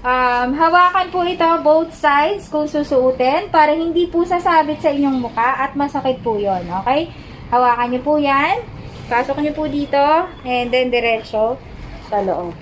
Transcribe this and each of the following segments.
Hawakan po ito both sides kung susuotin para hindi po sasabit sa inyong muka at masakit po yon. Okay? Hawakan niyo po yan. Pasok niyo po dito and then diretso sa loob.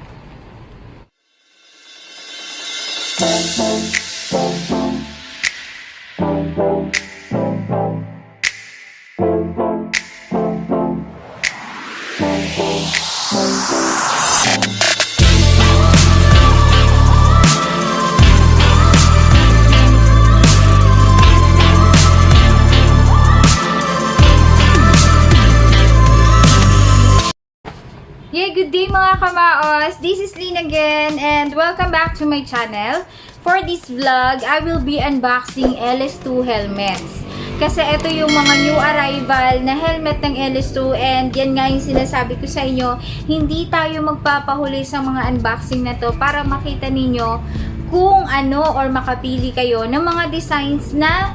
Yeah, good day mga kamaos! This is Lynn again and welcome back to my channel. For this vlog, I will be unboxing LS2 helmets. Kasi ito yung mga new arrival na helmet ng LS2 and yan nga yung sinasabi ko sa inyo, hindi tayo magpapahuli sa mga unboxing na to para makita ninyo kung ano or makapili kayo ng mga designs na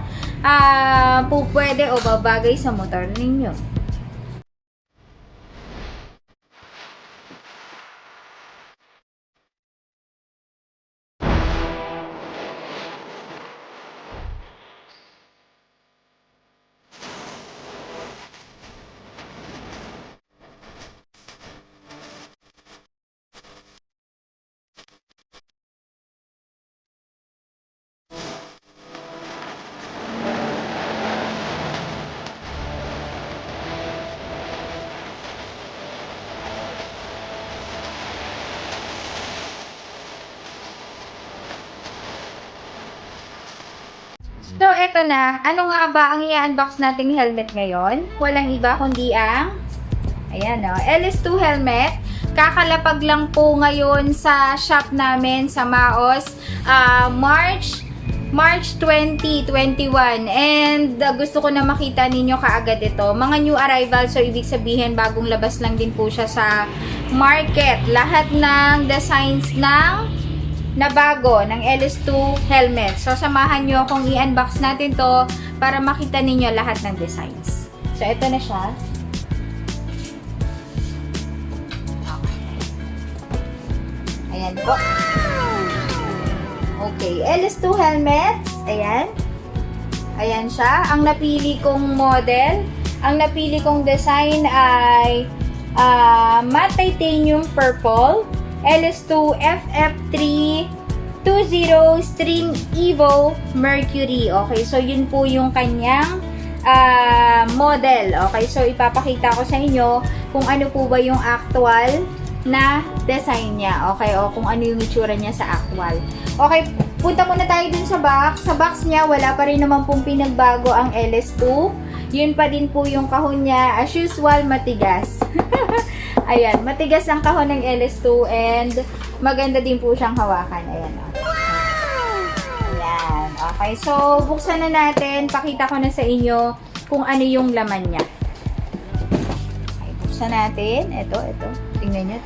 po pwede o babagay sa motor ninyo. So, eto na. Ano nga ba ang i-unbox nating helmet ngayon? Walang iba kundi ang ayan o, LS2 helmet. Kakalapag lang po ngayon sa shop namin sa Maos. March 2021. And gusto ko na makita ninyo kaagad ito. Mga new arrival. So, ibig sabihin, bagong labas lang din po siya sa market. Lahat ng designs ng na bago ng LS2 helmet. So, samahan nyo akong i-unbox natin to para makita ninyo lahat ng designs. So, ito na siya. Ayan po. Okay. LS2 helmets. Ayan. Ayan siya. Ang napili kong model, ang napili kong design ay matte titanium purple. LS2 FF3 20 String Evo Mercury. Okay, so yun po yung kanyang model. Okay, so ipapakita ko sa inyo kung ano po ba yung actual na design niya. Okay, o kung ano yung itsura niya sa actual. Okay, punta muna tayo dun sa box. Sa box niya, wala pa rin naman pong pinagbago ang LS2. Yun pa din po yung kahon niya. As usual, matigas. Ayan, matigas ang kahon ng LS2 and maganda din po siyang hawakan. Ayan, o. Ayan, okay. So, buksan na natin. Pakita ko na sa inyo kung ano yung laman niya. Okay, buksan natin. Ito. Tingnan nyo.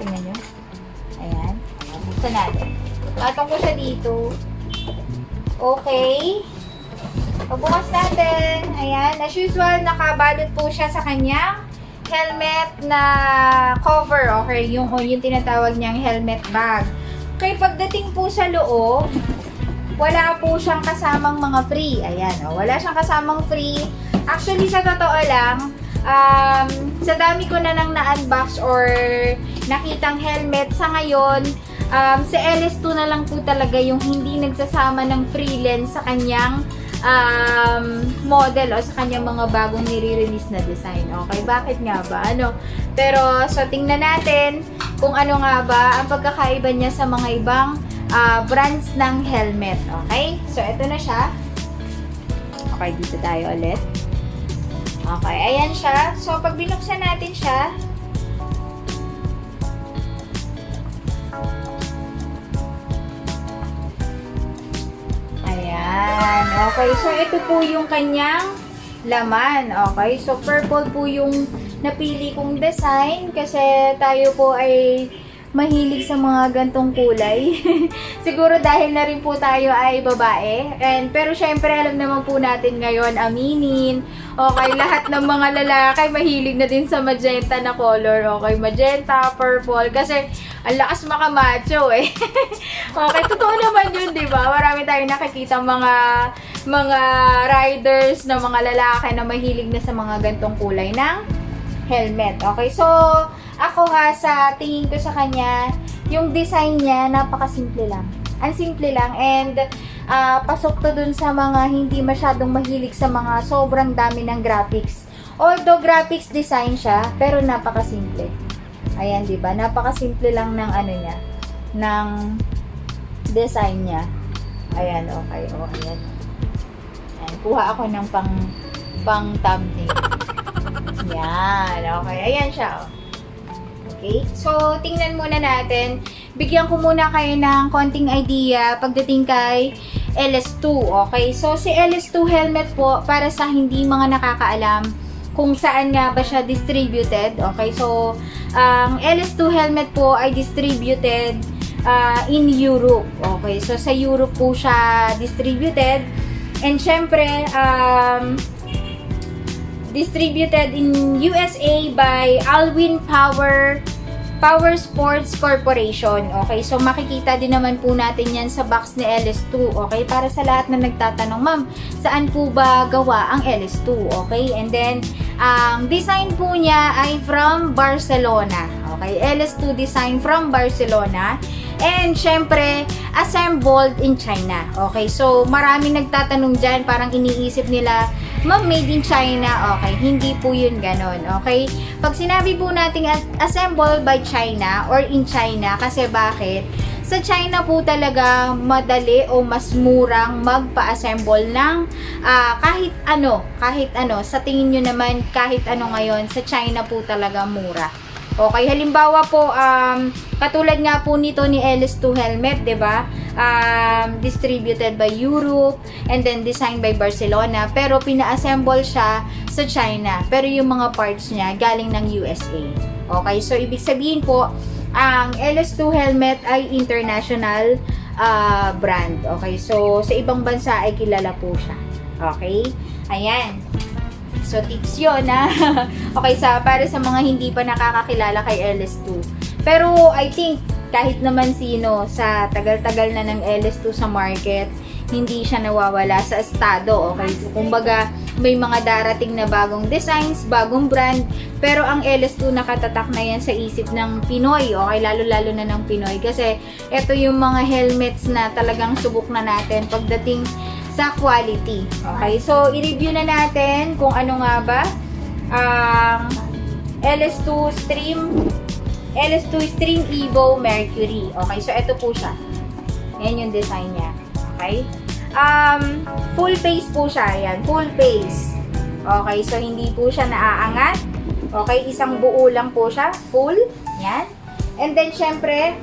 Ayan. Buksan natin. Patong ko siya dito. Okay. Pagbukas natin. Ayan. As usual, nakabalot po siya sa kanyang helmet na cover. Okay, yung tinatawag niyang helmet bag. Okay, pagdating po sa loob, wala po siyang kasamang mga free. Ayan, wala siyang kasamang free. Actually, sa totoo lang, sa dami ko na nang na-unbox or nakitang helmet sa ngayon, sa LS2 na lang po talaga yung hindi nagsasama ng free lens sa kanyang model o sa kanyang mga bagong nire-release na design. Okay, bakit nga ba? Pero, so tingnan natin kung ano nga ba ang pagkakaiba niya sa mga ibang brands ng helmet. Okay, so ito na siya. Okay, dito tayo ulit. Okay, ayan siya. So, pag binuksan natin siya, okay, so ito po yung kanyang laman. Okay, so purple po yung napili kong design kasi tayo po ay mahilig sa mga gantong kulay. Siguro dahil na rin po tayo ay babae. Pero syempre, alam naman po natin ngayon, aminin. Okay, lahat ng mga lalaki mahilig na din sa magenta na color. Okay, magenta, purple. Kasi, ang lakas makamacho eh. Okay, totoo naman yun, di ba? Marami tayong nakikita mga riders na mga lalaki na mahilig na sa mga gantong kulay ng helmet. Okay, so, ako sa tingin ko sa kanya, yung design niya, napakasimple lang. Ang simple lang, and pasok to dun sa mga hindi masyadong mahilig sa mga sobrang dami ng graphics. Although graphics design siya, pero napakasimple. Ayan, di ba? Napakasimple lang ng ano niya, ng design niya. Ayan, okay. O, ayan. Ayan, kuha ako ng pang thumbnail. Yan, okay. Ayan siya, oh. Okay? So, tingnan muna natin. Bigyan ko muna kayo ng konting idea pagdating kay LS2. Okay? So, si LS2 helmet po, para sa hindi mga nakakaalam kung saan nga ba siya distributed. Okay? So, ang LS2 helmet po ay distributed in Europe. Okay? So, sa Europe po siya distributed. And, syempre, distributed in USA by Alwyn Power Sports Corporation. Okay, so makikita din naman po natin yan sa box ni LS2. Okay, para sa lahat na nagtatanong, ma'am, saan po ba gawa ang LS2? Okay, and then, ang design po niya ay from Barcelona. Okay, LS2 design from Barcelona. And, syempre, assembled in China. Okay, so maraming nagtatanong dyan, parang iniisip nila, ma'am, made in China. Okay, hindi po yun ganon. Okay, pag sinabi po natin assembled by China or in China, kasi bakit? Sa China po talaga madali o mas murang magpa-assemble ng kahit ano. Sa tingin nyo naman, kahit ano ngayon, sa China po talaga mura. Okay, halimbawa po, katulad nga po nito ni LS2 helmet, 'di ba? Distributed by Europe and then designed by Barcelona, pero pina-assemble siya sa China. Pero yung mga parts niya galing ng USA. Okay, so ibig sabihin po, ang LS2 helmet ay international brand. Okay, so sa ibang bansa ay kilala po siya. Okay? Ayan. So, tips yun, ha? Okay, para sa mga hindi pa nakakakilala kay LS2. Pero, I think, kahit naman sino, sa tagal-tagal na ng LS2 sa market, hindi siya nawawala sa estado, okay? So, kumbaga, may mga darating na bagong designs, bagong brand, pero ang LS2 nakatatak na yan sa isip ng Pinoy, okay? Lalo-lalo na ng Pinoy. Kasi, ito yung mga helmets na talagang subok na natin pagdating sa quality. Okay, so i-review na natin kung ano nga ba ang LS2 Stream Evo Mercury. Okay, so ito po siya. Yan yung design niya. Okay? Full face po siya. Yan, full face. Okay, so hindi po siya naaangat. Okay, isang buo lang po siya. Full. Yan. And then, syempre,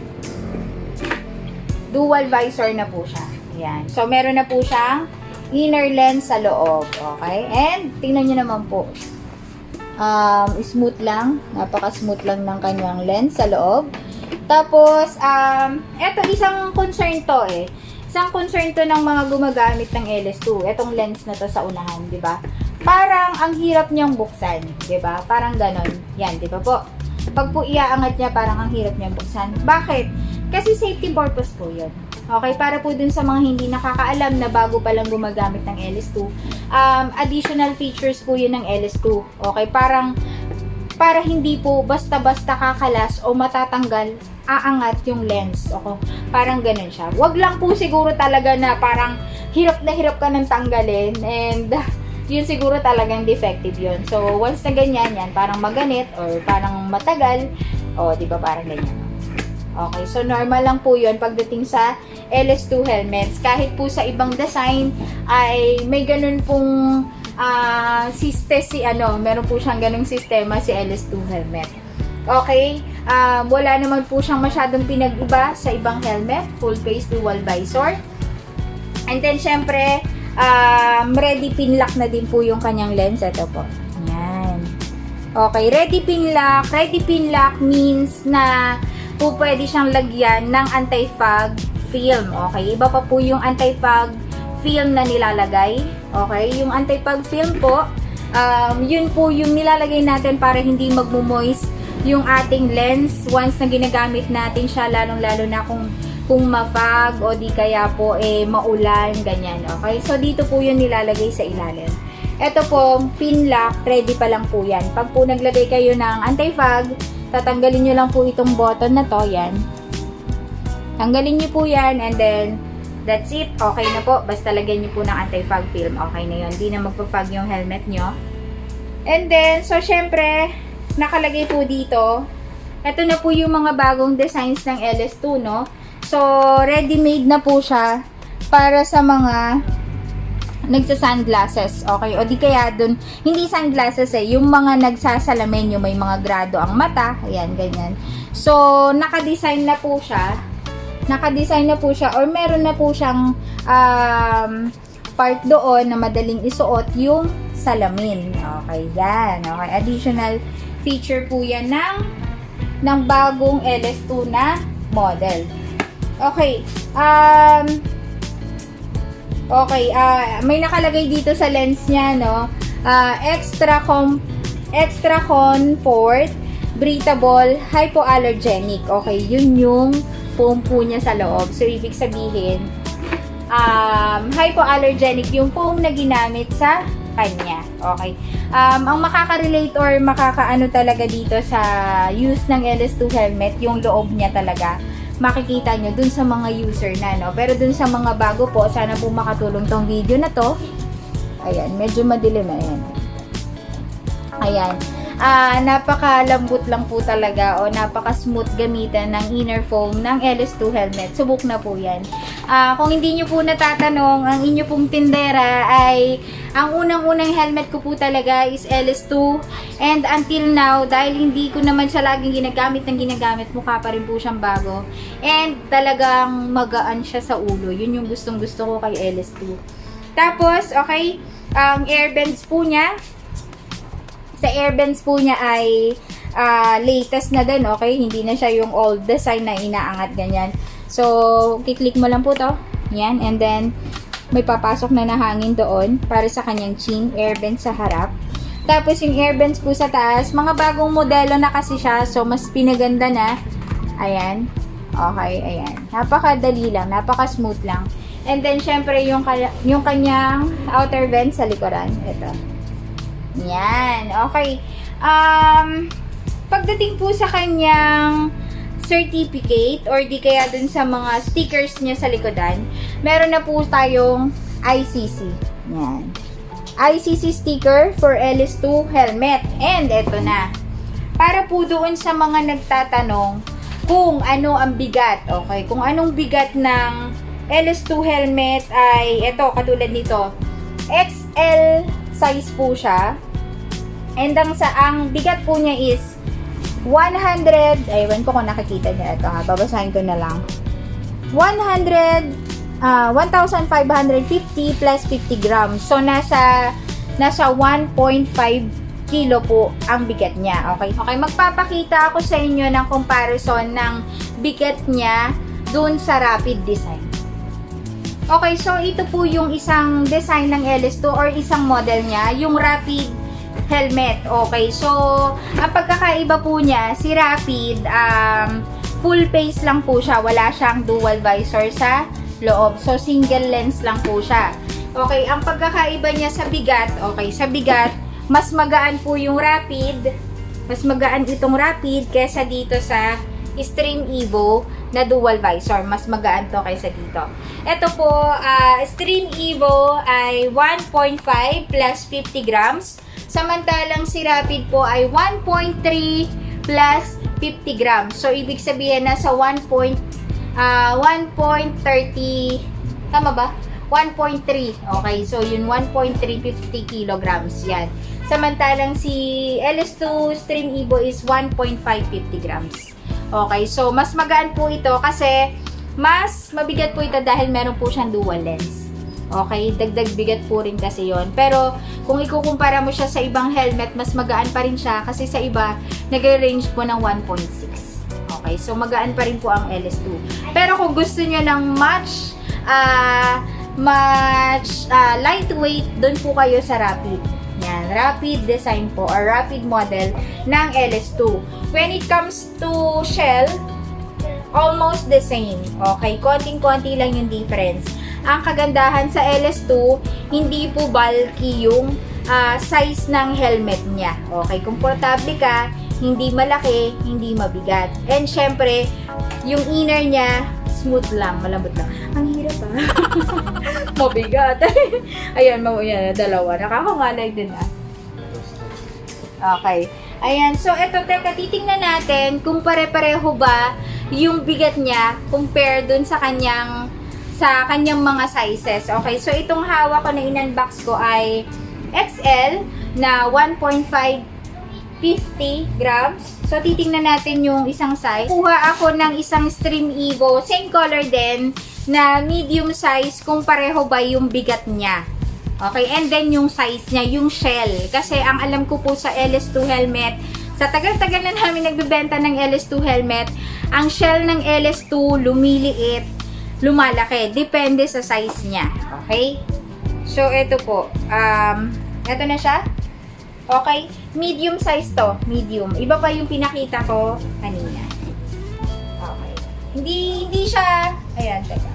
dual visor na po siya. Yan. So, meron na po siyang inner lens sa loob. Okay? And, tingnan nyo naman po. Smooth lang. Napaka-smooth lang ng kanyang lens sa loob. Tapos, eto, isang concern to eh. Isang concern to ng mga gumagamit ng LS2. Etong lens na to sa unahan, di ba? Parang ang hirap niyang buksan, di ba? Parang ganon. Yan, di ba po? Pag po iaangat niya, parang ang hirap niyang buksan. Bakit? Kasi safety purpose po yun. Okay, para po dun sa mga hindi nakakaalam na bago pa lang gumagamit ng LS2, additional features po yun ng LS2. Okay, para hindi po basta-basta kakalas o matatanggal, aangat yung lens. Okay, parang ganun siya. Wag lang po siguro talaga na parang hirap na hirap ka ng tanggalin, and yun siguro talagang defective yun. So, once na ganyan yan, parang maganit or parang matagal, di ba parang ganyan. Okay, so normal lang po yun pagdating sa LS2 helmets. Kahit po sa ibang design ay may ganun pong meron po siyang ganung sistema si LS2 helmet. Okay, wala naman po siyang masyadong pinag-iba sa ibang helmet. Full face dual visor. And then syempre, ready pin lock na din po yung kanyang lens. Ito po. Yan. Okay, ready pin lock. Ready pin lock means na po pwede siyang lagyan ng anti-fog film. Okay, iba pa po yung anti-fog film na nilalagay. Okay, yung anti-fog film po, yun po yung nilalagay natin para hindi magmo-moist yung ating lens once na ginagamit natin siya, lalong-lalo na kung ma-fog o di kaya po maulan, ganyan. Okay, so dito po yun nilalagay sa ilalim. Ito po, pin lock, ready pa lang po yan. Pag po naglagay kayo ng anti-fog, tatanggalin nyo lang po itong button na to, yan. Tanggalin nyo po yan, and then, that's it. Okay na po. Basta lagyan nyo po ng anti-fog film. Okay na yun. Hindi na magpa-fog yung helmet nyo. And then, so, syempre, nakalagay po dito. Ito na po yung mga bagong designs ng LS2, no? So, ready-made na po siya para sa mga nagsa-sunglasses, okay? O di kaya dun, hindi sungglasses yung mga nagsasalamin, yung may mga grado ang mata, ayan, ganyan. So, naka-design na po siya, or meron na po siyang part doon na madaling isuot, yung salamin, okay, yan, okay, additional feature po yan ng bagong LS2 na model. Okay, okay, may nakalagay dito sa lens niya, no? Extra comfort, breathable, hypoallergenic. Okay, yun yung foam po niya sa loob. So, ibig sabihin, hypoallergenic yung foam na ginamit sa kanya. Okay. Ang makaka-relate or makakaano talaga dito sa use ng LS2 helmet, yung loob niya talaga. Makikita nyo dun sa mga user na, no? Pero dun sa mga bago po, sana po makatulong tong video na to. Ayan, medyo madilim na yan. Ayan. Napakalambot lang po talaga o napaka-smooth gamitan ng inner foam ng LS2 helmet. Subok na po yan. Kung hindi nyo po natatanong, ang inyo pong tindera ay ang unang-unang helmet ko po talaga is LS2, and until now, dahil hindi ko naman siya laging ginagamit, mukha pa rin po siyang bago, and talagang magaan siya sa ulo. Yun yung gustong-gusto ko kay LS2. Tapos, okay, ang airbands po niya, sa airbands po niya ay latest na din, okay? Hindi na siya yung old design na inaangat ganyan. So, kiklik mo lang po to. Yan, and then may papasok na hangin doon para sa kanyang chin, airband sa harap. Tapos yung airbands po sa taas, mga bagong modelo na kasi siya, so mas pinaganda na. Ayan. Okay, ayan. Napakadali lang, napaka-smooth lang. And then syempre yung kanyang outer vent sa likuran, ito. Yan, okay. Pagdating po sa kanyang certificate or di kaya dun sa mga stickers niya sa likodan, meron na po tayong ICC. Yan. ICC sticker for LS2 helmet. And eto na. Para po doon sa mga nagtatanong kung ano ang bigat, okay? Kung anong bigat ng LS2 helmet ay eto, katulad nito. XL size po siya. And ang bigat po niya is 100, aywan ko kung nakikita niya ito ha, babasahin ko na lang. 1,550 plus 50 grams. So, nasa 1.5 kilo po ang bigat niya. Okay? Okay, magpapakita ako sa inyo ng comparison ng bigat niya dun sa Rapid design. Okay, so ito po yung isang design ng LS2 or isang model niya, yung Rapid helmet. Okay, so ang pagkakaiba po niya, si Rapid, full face lang po siya. Wala siyang dual visor sa loob. So, single lens lang po siya. Okay, ang pagkakaiba niya sa bigat, okay, sa bigat, mas magaan po yung Rapid. Mas magaan itong Rapid kesa dito sa Stream Evo na dual visor. Mas magaan to kaysa dito. Ito po, Stream Evo ay 1.5 plus 50 grams. Samantalang si Rapid po ay 1.3 plus 50 grams. So, ibig sabihin nasa 1.30, tama ba? 1.3. Okay, so yun 1.350 kilograms. Yan. Samantalang si LS2 Stream Evo is 1.550 grams. Okay, so mas magaan po ito kasi mas mabigat po ito dahil meron po siyang dual lens. Okay, dagdag bigat po rin kasi yon. Pero kung ikukumpara mo siya sa ibang helmet, mas magaan pa rin siya kasi sa iba nagre-range po ng 1.6. Okay, so magaan pa rin po ang LS2. Pero kung gusto nyo ng much lightweight, doon po kayo sa Rapid. Yan, Rapid design po or Rapid model ng LS2. When it comes to shell, almost the same. Okay, konting-konti lang yung difference. Ang kagandahan sa LS2, hindi po bulky yung size ng helmet niya. Okay, komportable ka, hindi malaki, hindi mabigat. And syempre, yung inner niya, smooth lang, malambot lang. Ang hirap mabigat. Ayan, dalawa. Nakakangalay din Okay. Ayan, so eto, teka, titingnan natin kung pare-pareho ba yung bigat niya compare dun sa kanyang mga sizes. Okay, so itong hawak ko na in-unbox ko ay XL na 1.550 grams. So, titingnan natin yung isang size. Kuha ako ng isang Stream Evo, same color din, na medium size kung pareho ba yung bigat niya. Okay, and then yung size niya, yung shell. Kasi ang alam ko po sa LS2 helmet, sa tagal-tagal na namin nagbebenta ng LS2 helmet, ang shell ng LS2 lumiliit, lumalaki. Depende sa size niya. Okay? So, ito po. Ito na siya. Okay? Medium size to. Medium. Iba pa yung pinakita ko kanina. Okay. Hindi siya, ayan, teka.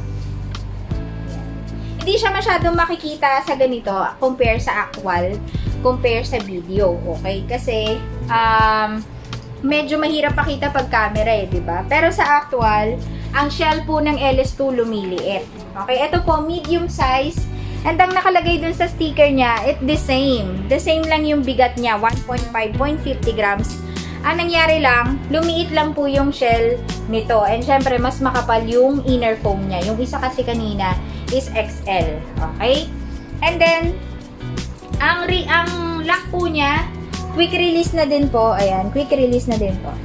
Hindi siya masyadong makikita sa ganito compare sa actual, compare sa video. Okay? Kasi, medyo mahirap pakita pag camera eh, diba? Pero sa actual, ang shell po ng LS2 lumiliit. Okay? Ito po, medium size. And ang nakalagay dun sa sticker niya, the same. The same lang yung bigat niya, 1.50 grams. Ang nangyari lang, lumiit lang po yung shell nito. And syempre, mas makapal yung inner foam niya. Yung isa kasi kanina is XL. Okay? And then, ang lock po niya, quick release na din po. Ayan, quick release na din po.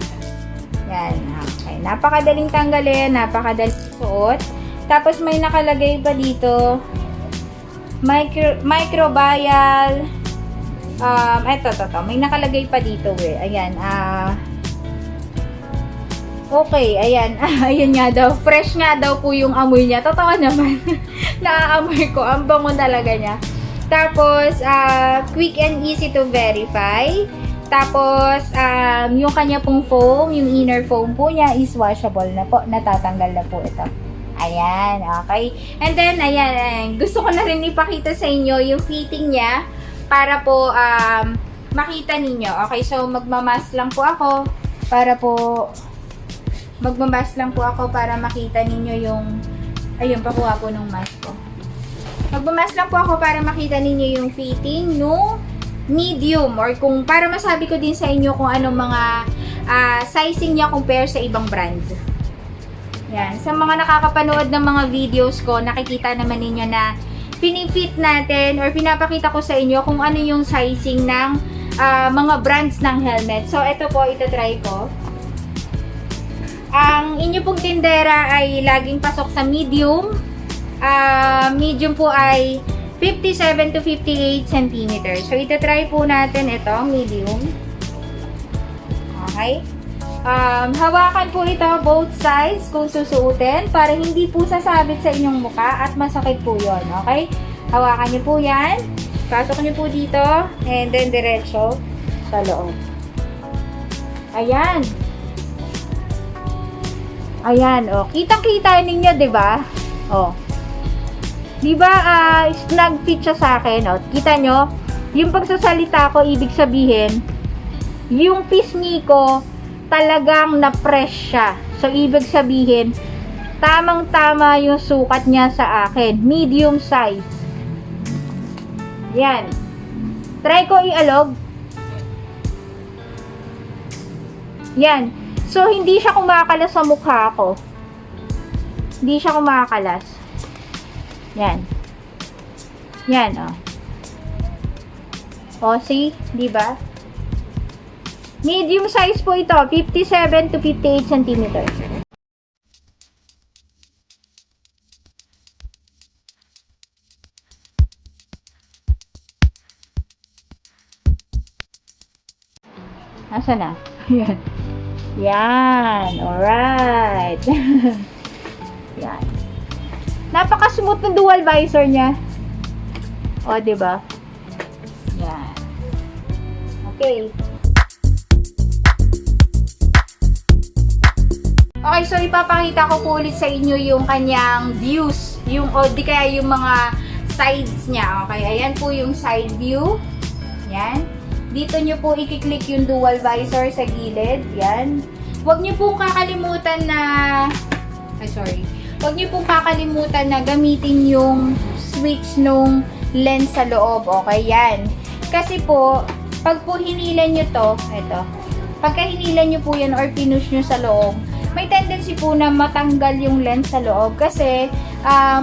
Yan. Okay. Napakadaling tanggalin, napakadaling suot. Tapos may nakalagay pa dito, microbial. Ito. May nakalagay pa dito eh. Ayan. Okay, ayan. Ayun nga daw. Fresh nga daw po yung amoy niya. Totoo naman. Naaamoy ko. Ang bango talaga niya. Tapos, quick and easy to verify. Tapos, yung kanya pong foam, yung inner foam po niya is washable na po. Natatanggal na po ito. Ayan, okay. And then, ayan, gusto ko na rin ipakita sa inyo yung fitting niya para po makita ninyo. Okay, so magmamask lang po ako para makita ninyo yung, ayun, pakuha po ng mask ko. Magmamask lang po ako para makita ninyo yung fitting no medium or kung para masabi ko din sa inyo kung anong mga sizing niya compare sa ibang brand. Yan. Sa mga nakakapanood ng mga videos ko, nakikita naman ninyo na pinifit natin or pinapakita ko sa inyo kung ano yung sizing ng mga brands ng helmet. So, ito po, try ko. Ang inyo pong tindera ay laging pasok sa medium. Medium po ay 57 to 58 cm. So, try po natin ito, medium. Okay. Hawakan po ito both sides kung susuotin para hindi po sasabit sa inyong mukha at masakit po yon. Okay? Hawakan niyo po yan. Pasok niyo po dito and then diretso sa loob. Ayan. Ayan, oh. Kitang-kita ninyo, 'di ba? Oh. 'Di ba snug fit siya sa akin, oh. Kita nyo? Yung pagsasalita ko, ibig sabihin, yung pisngi ko talagang na-press siya. So, ibig sabihin, tamang-tama yung sukat niya sa akin. Medium size. Yan. Try ko i-alog. Yan. So, hindi siya kumakalas sa mukha ko. Hindi siya kumakalas. Yan. Yan, oh. O, see? Diba? Medium size po ito, 57 to 58 cm. Nasaan na? Ayan. Yan. Alright. Yan. Napaka-smooth ng dual visor niya. O, diba? Yan. Okay. Okay, so ipapakita ko po ulit sa inyo yung kanyang views. Yung, o di kaya yung mga sides niya. Okay, ayan po yung side view. Yan. Dito nyo po i-click yung dual visor sa gilid. Yan. Huwag nyo pong kakalimutan na... Huwag nyo pong kakalimutan na gamitin yung switch nung lens sa loob. Okay, yan. Kasi po, pag po hinilan nyo to, ito. Pagka hinilan nyo po yan or pinush nyo sa loob, may tendency po na matanggal yung lens sa loob kasi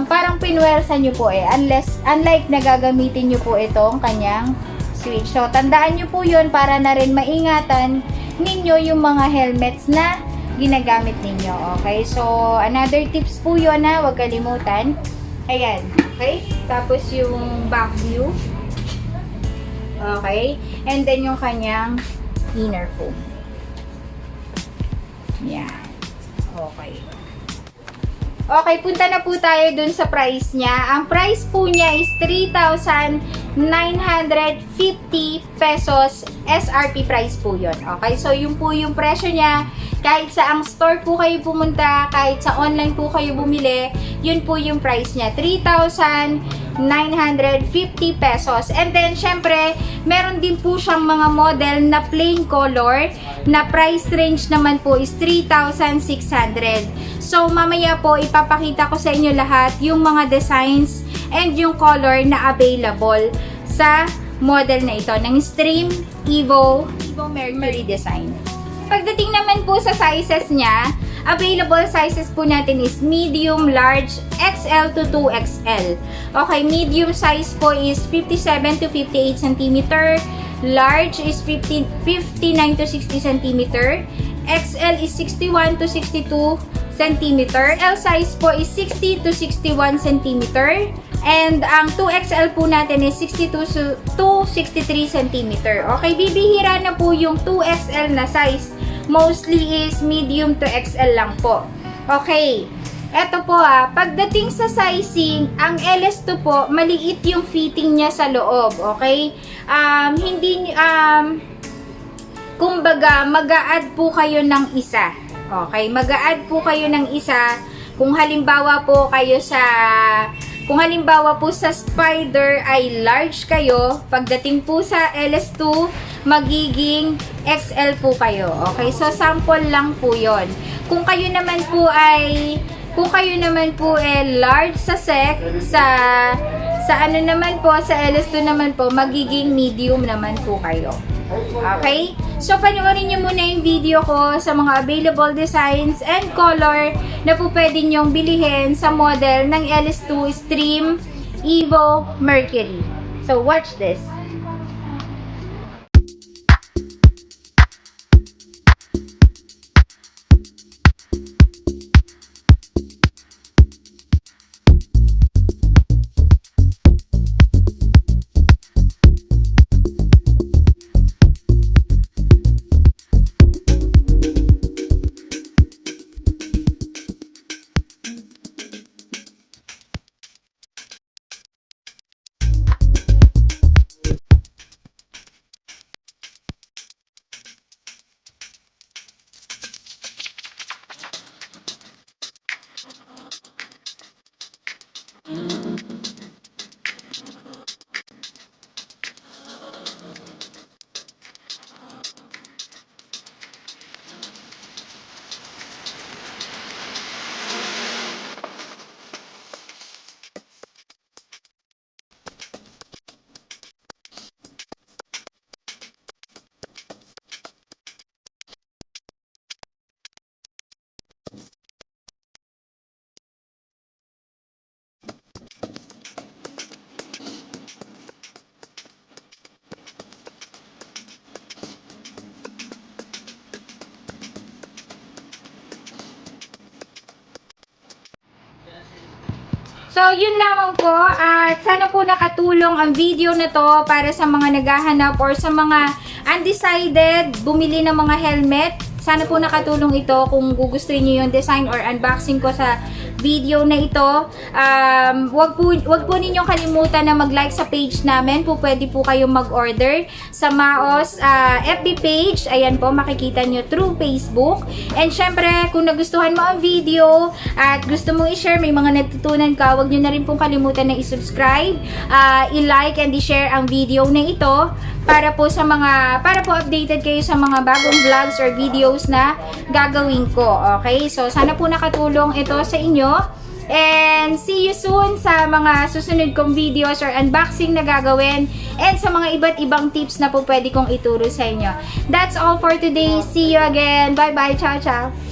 parang pinuwersa nyo po unlike na gagamitin nyo po itong kanyang switch. So, tandaan nyo po yun para na rin maingatan ninyo yung mga helmets na ginagamit ninyo. Okay? So, another tips po yun na huwag kalimutan. Ayan. Okay? Tapos yung back view. Okay? And then yung kanyang inner foam. Yan. Okay. Okay, punta na po tayo dun sa price niya. Ang price po niya is 3,950 pesos. SRP price po yun. Okay, so yun po yung presyo niya. Kahit sa ang store po kayo pumunta, kahit sa online po kayo bumili, yun po yung price niya. 3,950 pesos. And then, syempre, meron din po siyang mga model na plain color na price range naman po is 3,600. So, mamaya po, ipapakita ko sa inyo lahat yung mga designs and yung color na available sa model na ito ng Stream Evo Mercury design. Pagdating naman po sa sizes niya, available sizes po natin is medium, large, XL to 2XL. Okay, medium size po is 57 to 58 cm. Large is 59 to 60 cm. XL is 61 to 62 cm. L size po is 60 to 61 cm. And ang 2XL po natin is 62 to 63 cm. Okay, bibihira na po yung 2XL na size. Mostly is medium to XL lang po. Okay. Eto po pagdating sa sizing, ang LS2 po, maliit yung fitting niya sa loob. Okay? Kumbaga, mag-a-add po kayo ng isa. Okay? Mag-a-add po kayo ng isa. Kung halimbawa po sa Spider ay large kayo, pagdating po sa LS2, magiging XL po kayo. Okay? So, sample lang po yon. Kung kayo naman po large sa ano naman po, sa LS2 naman po, magiging medium naman po kayo. Okay? So, panoorin nyo muna yung video ko sa mga available designs and color na po pwede nyong bilihin sa model ng LS2 Stream Evo Mercury. So, watch this. So, yun lamang po. At sana po nakatulong ang video na to para sa mga naghahanap or sa mga undecided, bumili ng mga helmet Sana po nakatulong ito kung gugustuhin niyo yung design or unboxing ko sa video na ito. Wag po ninyong kalimutan na mag-like sa page namin. Pwede po kayong mag-order sa Maos FB page. Ayan po, makikita nyo through Facebook. And syempre, kung nagustuhan mo ang video at gusto mong i-share, may mga natutunan ka, wag nyo na rin pong kalimutan na i-subscribe, i-like and i-share ang video na ito para po updated kayo sa mga bagong vlogs or videos na gagawin ko. Okay? So, sana po nakatulong ito sa inyo. And see you soon sa mga susunod kong videos or unboxing na gagawin and sa mga iba't ibang tips na po pwede kong ituro sa inyo. That's all for today. See you again. Bye-bye. Ciao, ciao.